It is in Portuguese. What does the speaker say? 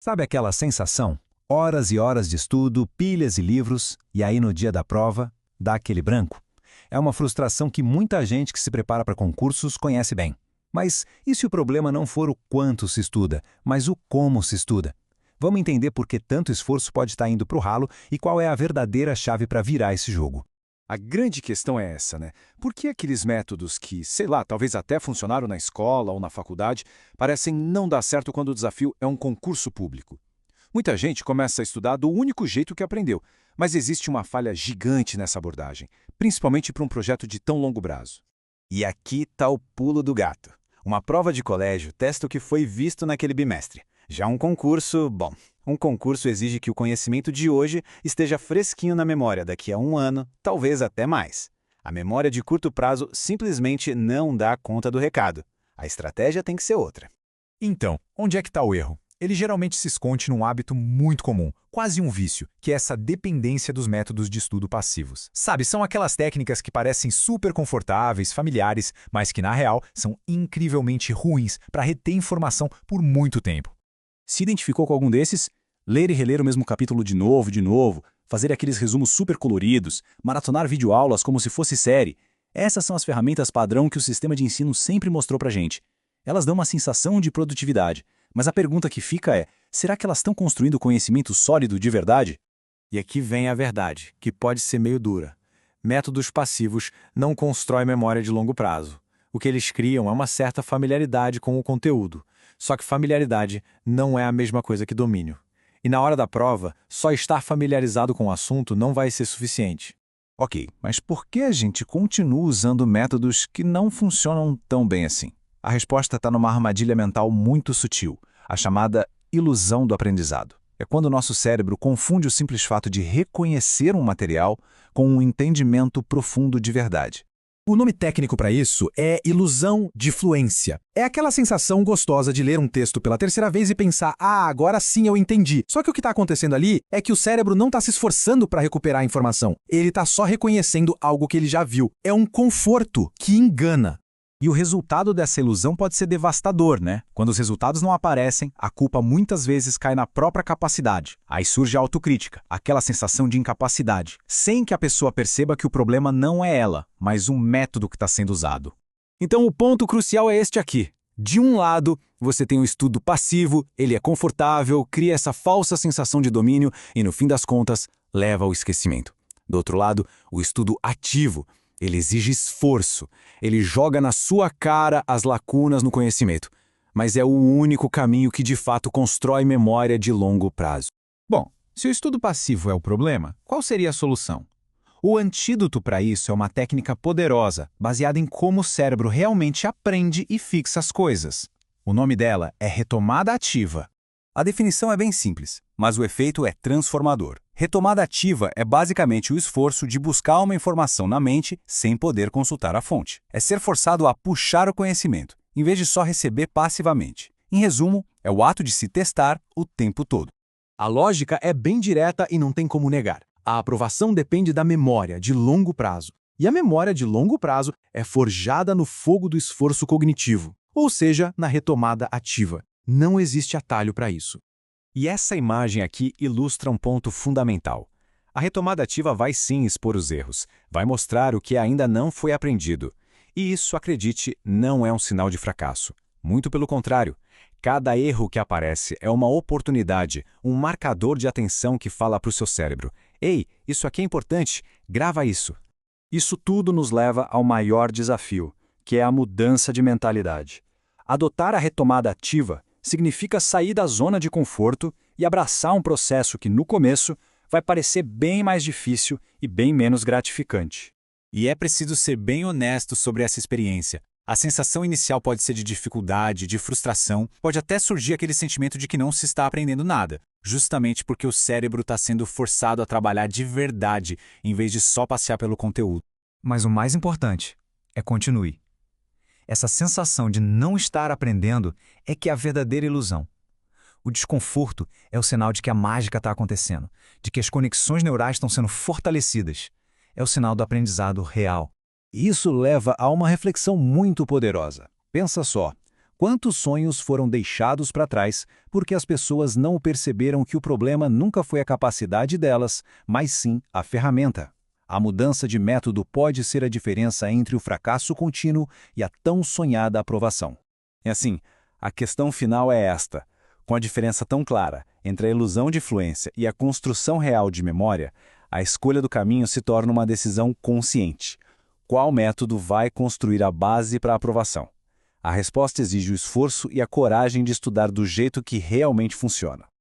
Sabe aquela sensação? Horas e horas de estudo, pilhas e livros, e aí no dia da prova, dá aquele branco? É uma frustração que muita gente que se prepara para concursos conhece bem. Mas e se o problema não for o quanto se estuda, mas o como se estuda? Vamos entender por que tanto esforço pode estar indo para o ralo e qual é a verdadeira chave para virar esse jogo. A grande questão é essa, né? Por que aqueles métodos que, sei lá, talvez até funcionaram na escola ou na faculdade, parecem não dar certo quando o desafio é um concurso público? Muita gente começa a estudar do único jeito que aprendeu, mas existe uma falha gigante nessa abordagem, principalmente para um projeto de tão longo prazo. E aqui está o pulo do gato. Uma prova de colégio testa o que foi visto naquele bimestre. Já um concurso, bom, um concurso exige que o conhecimento de hoje esteja fresquinho na memória daqui a um ano, talvez até mais. A memória de curto prazo simplesmente não dá conta do recado. A estratégia tem que ser outra. Então, onde é que está o erro? Ele geralmente se esconde num hábito muito comum, quase um vício, que é essa dependência dos métodos de estudo passivos. Sabe, são aquelas técnicas que parecem super confortáveis, familiares, mas que na real são incrivelmente ruins para reter informação por muito tempo. Se identificou com algum desses? Ler e reler o mesmo capítulo de novo, fazer aqueles resumos super coloridos, maratonar videoaulas como se fosse série. Essas são as ferramentas padrão que o sistema de ensino sempre mostrou pra gente. Elas dão uma sensação de produtividade, mas a pergunta que fica é, será que elas estão construindo conhecimento sólido de verdade? E aqui vem a verdade, que pode ser meio dura. Métodos passivos não constroem memória de longo prazo. O que eles criam é uma certa familiaridade com o conteúdo. Só que familiaridade não é a mesma coisa que domínio. E na hora da prova, só estar familiarizado com o assunto não vai ser suficiente. Ok, mas por que a gente continua usando métodos que não funcionam tão bem assim? A resposta está numa armadilha mental muito sutil, a chamada ilusão do aprendizado. É quando o nosso cérebro confunde o simples fato de reconhecer um material com um entendimento profundo de verdade. O nome técnico para isso é ilusão de fluência. É aquela sensação gostosa de ler um texto pela terceira vez e pensar, agora sim eu entendi. Só que o que está acontecendo ali é que o cérebro não está se esforçando para recuperar a informação. Ele está só reconhecendo algo que ele já viu. É um conforto que engana. E o resultado dessa ilusão pode ser devastador, né? Quando os resultados não aparecem, a culpa muitas vezes cai na própria capacidade. Aí surge a autocrítica, aquela sensação de incapacidade, sem que a pessoa perceba que o problema não é ela, mas um método que está sendo usado. Então o ponto crucial é este aqui. De um lado, você tem o estudo passivo, ele é confortável, cria essa falsa sensação de domínio e, no fim das contas, leva ao esquecimento. Do outro lado, o estudo ativo. Ele exige esforço, ele joga na sua cara as lacunas no conhecimento, mas é o único caminho que de fato constrói memória de longo prazo. Bom, se o estudo passivo é o problema, qual seria a solução? O antídoto para isso é uma técnica poderosa, baseada em como o cérebro realmente aprende e fixa as coisas. O nome dela é retomada ativa. A definição é bem simples, mas o efeito é transformador. Retomada ativa é basicamente o esforço de buscar uma informação na mente sem poder consultar a fonte. É ser forçado a puxar o conhecimento, em vez de só receber passivamente. Em resumo, é o ato de se testar o tempo todo. A lógica é bem direta e não tem como negar. A aprovação depende da memória de longo prazo. E a memória de longo prazo é forjada no fogo do esforço cognitivo, ou seja, na retomada ativa. Não existe atalho para isso. E essa imagem aqui ilustra um ponto fundamental. A retomada ativa vai sim expor os erros, vai mostrar o que ainda não foi aprendido. E isso, acredite, não é um sinal de fracasso. Muito pelo contrário, cada erro que aparece é uma oportunidade, um marcador de atenção que fala para o seu cérebro. Ei, isso aqui é importante, grava isso. Isso tudo nos leva ao maior desafio, que é a mudança de mentalidade. Adotar a retomada ativa significa sair da zona de conforto e abraçar um processo que, no começo, vai parecer bem mais difícil e bem menos gratificante. E é preciso ser bem honesto sobre essa experiência. A sensação inicial pode ser de dificuldade, de frustração, pode até surgir aquele sentimento de que não se está aprendendo nada, justamente porque o cérebro está sendo forçado a trabalhar de verdade, em vez de só passear pelo conteúdo. Mas o mais importante é continue. Essa sensação de não estar aprendendo é que é a verdadeira ilusão. O desconforto é o sinal de que a mágica está acontecendo, de que as conexões neurais estão sendo fortalecidas. É o sinal do aprendizado real. Isso leva a uma reflexão muito poderosa. Pensa só, Quantos sonhos foram deixados para trás porque as pessoas não perceberam que o problema nunca foi a capacidade delas, mas sim a ferramenta? A mudança de método pode ser a diferença entre o fracasso contínuo e a tão sonhada aprovação. É assim, a questão final é esta. Com a diferença tão clara entre a ilusão de fluência e a construção real de memória, a escolha do caminho se torna uma decisão consciente. Qual método vai construir a base para a aprovação? A resposta exige o esforço e a coragem de estudar do jeito que realmente funciona.